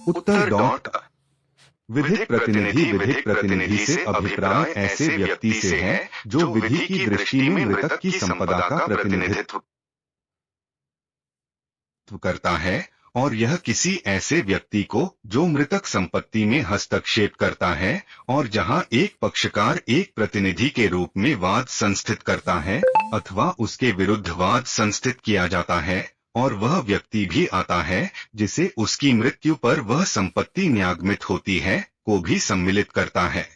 उत्तर dot विधिक प्रतिनिधि से अभिप्राय ऐसे व्यक्ति से है जो विधि की दृष्टि में मृतक की संपदा का प्रतिनिधित्व करता है, और यह किसी ऐसे व्यक्ति को जो मृतक संपत्ति में हस्तक्षेप करता है और जहां एक पक्षकार एक प्रतिनिधि के रूप में वाद संस्थित करता है अथवा उसके विरुद्ध वाद संस्थित किया जाता है, और वह व्यक्ति भी आता है जिसे उसकी मृत्यु पर वह संपत्ति न्यागमित होती है, को भी सम्मिलित करता है।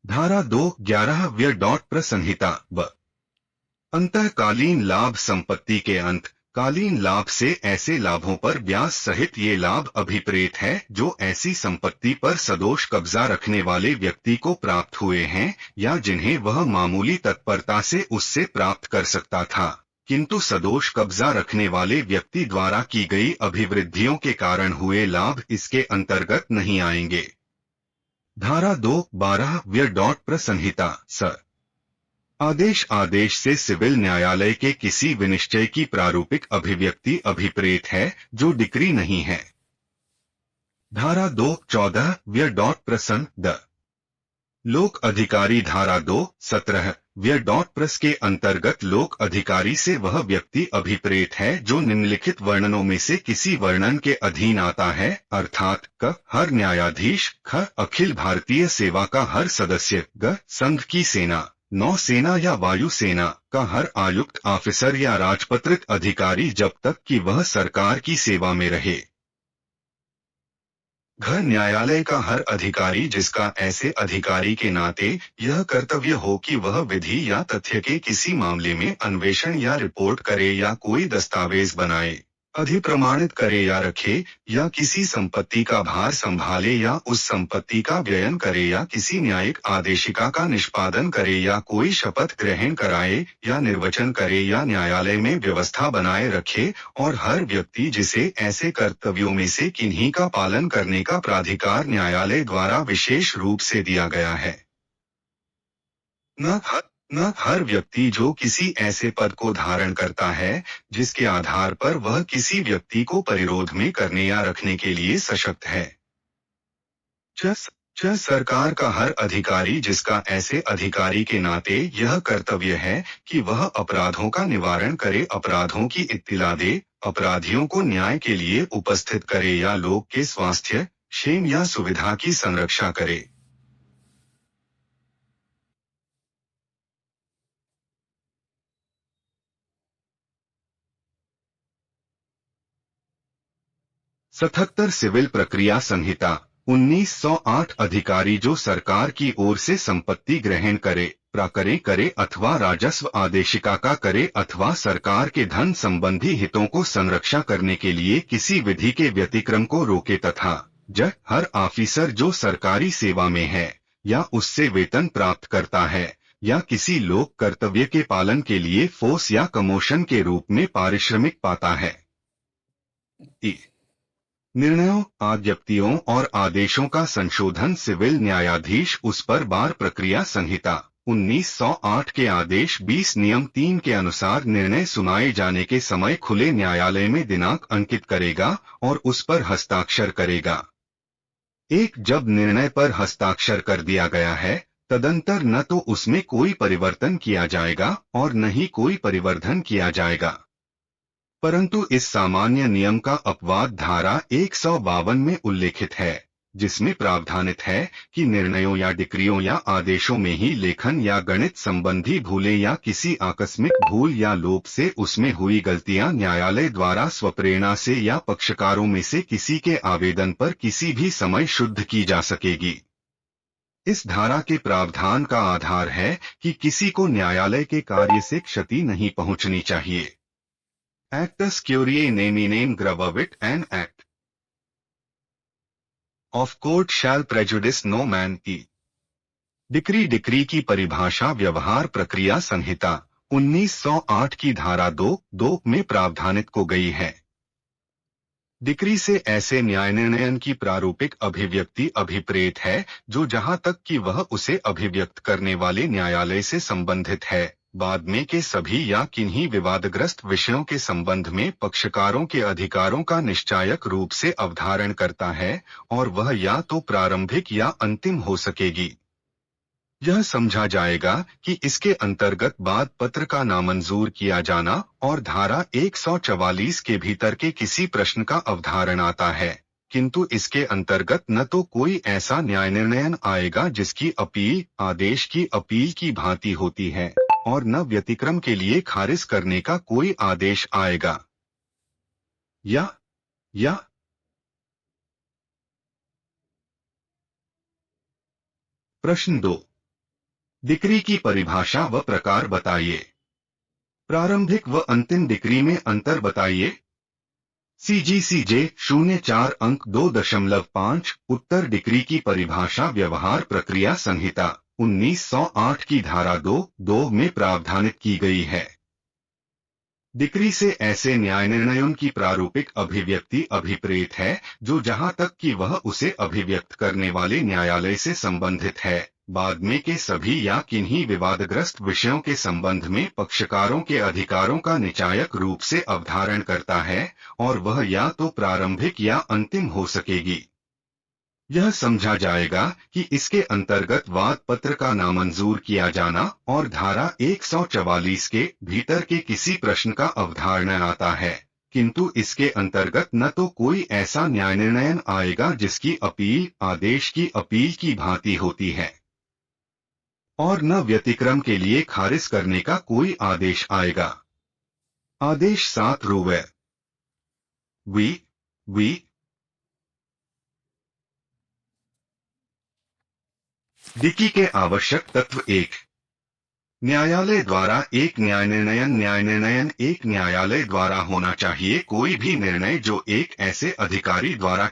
धारा 211 व्यय प्रसंहिता ब अंतःकालीन लाभ संपत्ति के अंत कालीन लाभ से ऐसे लाभों पर ब्याज सहित ये लाभ अभिप्रेत है जो ऐसी संपत्ति पर सदोष कब्जा रखने वाले व्यक्ति को प्राप्त हुए हैं या जिन्हें वह मामूली तत्परता से उससे प्राप्त कर सकता था, किंतु सदोष कब्जा रखने वाले व्यक्ति द्वारा की गई अभिवृद्धियों के कारण हुए लाभ इसके अंतर्गत नहीं आएंगे। धारा 212 व्यय प्रसंहिता स आदेश से सिविल न्यायालय के किसी विनिश्चय की प्रारूपिक अभिव्यक्ति अभिप्रेत है जो डिक्री नहीं है। धारा 214 व्यय प्रसन्न द लोक अधिकारी धारा 217 व्यय प्रस के अंतर्गत लोक अधिकारी से वह व्यक्ति अभिप्रेत है जो निम्नलिखित वर्णनों में से किसी वर्णन के अधीन आता है, अर्थात क हर न्यायाधीश, ख अखिल भारतीय सेवा का हर सदस्य, ग संघ की सेना, नौसेना या वायुसेना का हर आयुक्त ऑफिसर या राजपत्रित अधिकारी जब तक कि वह सरकार की सेवा में रहे। घ न्यायालय का हर अधिकारी जिसका ऐसे अधिकारी के नाते यह कर्तव्य हो कि वह विधि या तथ्य के किसी मामले में अन्वेषण या रिपोर्ट करे या कोई दस्तावेज बनाए, अधिप्रमाणित करे या रखे, या किसी संपत्ति का भार संभाले या उस संपत्ति का व्ययन करे या किसी न्यायिक आदेशिका का निष्पादन करे या कोई शपथ ग्रहण कराए या निर्वचन करे या न्यायालय में व्यवस्था बनाए रखे, और हर व्यक्ति जिसे ऐसे कर्तव्यों में से किन्हीं का पालन करने का प्राधिकार न्यायालय द्वारा विशेष रूप से दिया गया है। न हर व्यक्ति जो किसी ऐसे पद को धारण करता है जिसके आधार पर वह किसी व्यक्ति को परिरोध में करने या रखने के लिए सशक्त है। च सरकार का हर अधिकारी जिसका ऐसे अधिकारी के नाते यह कर्तव्य है कि वह अपराधों का निवारण करे, अपराधों की इत्तिला दे, अपराधियों को न्याय के लिए उपस्थित करे या लोग के स्वास्थ्य, क्षेम या सुविधा की संरक्षा करे। सतहत्तर सिविल प्रक्रिया संहिता 1908 अधिकारी जो सरकार की ओर से संपत्ति ग्रहण करे, प्राकरे करे अथवा राजस्व आदेशिका का करे अथवा सरकार के धन संबंधी हितों को संरक्षा करने के लिए किसी विधि के व्यतिक्रम को रोके, तथा हर ऑफिसर जो सरकारी सेवा में है या उससे वेतन प्राप्त करता है या किसी लोक कर्तव्य के पालन के लिए फोर्स या कमोशन के रूप में पारिश्रमिक पाता है। निर्णयों, आज्ञप्तियों और आदेशों का संशोधन सिविल न्यायाधीश उस पर बार प्रक्रिया संहिता 1908 के आदेश 20 नियम 3 के अनुसार निर्णय सुनाए जाने के समय खुले न्यायालय में दिनांक अंकित करेगा और उस पर हस्ताक्षर करेगा। जब निर्णय पर हस्ताक्षर कर दिया गया है, तदंतर न तो उसमें कोई परिवर्तन किया जाएगा और न ही कोई परिवर्धन किया जाएगा। परंतु इस सामान्य नियम का अपवाद धारा 152 में उल्लेखित है, जिसमें प्रावधानित है कि निर्णयों या डिक्रियों या आदेशों में ही लेखन या गणित संबंधी भूलें या किसी आकस्मिक भूल या लोप से उसमें हुई गलतियां न्यायालय द्वारा स्वप्रेरणा से या पक्षकारों में से किसी के आवेदन पर किसी भी समय शुद्ध की जा सकेगी। इस धारा के प्रावधान का आधार है कि किसी को न्यायालय के कार्य से क्षति नहीं पहुंचनी चाहिए। Actus curiae neminem gravavit an act of court shall prejudice no man e. Decree की परिभाषा व्यवहार प्रक्रिया संहिता 1908 की धारा 2 में प्रावधानित को गई है। डिक्री से ऐसे न्याय निर्णयन की प्रारूपिक अभिव्यक्ति अभिप्रेत है जो जहां तक कि वह उसे अभिव्यक्त करने वाले न्यायालय से संबंधित है, बाद में के सभी या किन्हीं विवादग्रस्त विषयों के संबंध में पक्षकारों के अधिकारों का निश्चायक रूप से अवधारण करता है और वह या तो प्रारंभिक या अंतिम हो सकेगी। यह समझा जाएगा कि इसके अंतर्गत वाद पत्र का नामंजूर किया जाना और धारा 144 के भीतर के किसी प्रश्न का अवधारण आता है, किंतु इसके अंतर्गत न तो कोई ऐसा न्याय निर्णय आएगा जिसकी अपील आदेश की अपील की भांति होती है और न व्यतिक्रम के लिए खारिज करने का कोई आदेश आएगा। या प्रश्न 2, डिक्री की परिभाषा व प्रकार बताइए। प्रारंभिक व अंतिम डिक्री में अंतर बताइए। CGCJ 04 अंक 2.5 उत्तर डिक्री की परिभाषा व्यवहार प्रक्रिया संहिता 1908 की धारा 2.2 में प्रावधानित की गई है। डिक्री से ऐसे न्याय निर्णयों की प्रारूपिक अभिव्यक्ति अभिप्रेत है जो जहां तक कि वह उसे अभिव्यक्त करने वाले न्यायालय से संबंधित है, बाद में के सभी या किन्हीं विवादग्रस्त विषयों के संबंध में पक्षकारों के अधिकारों का निश्चायक रूप से अवधारण करता है और वह या तो प्रारंभिक या अंतिम हो सकेगी। यह समझा जाएगा कि इसके अंतर्गत वाद पत्र का नामंजूर किया जाना और धारा 144 के भीतर के किसी प्रश्न का अवधारण आता है, किंतु इसके अंतर्गत न तो कोई ऐसा न्याय निर्णय आएगा जिसकी अपील आदेश की अपील की भांति होती है और न व्यतिक्रम के लिए खारिज करने का कोई आदेश आएगा। आदेश 7 रूवे वी डिक्री के आवश्यक तत्व 1, न्यायालय द्वारा एक न्याय निर्णय एक न्यायालय द्वारा होना चाहिए कोई भी निर्णय जो एक ऐसे अधिकारी द्वारा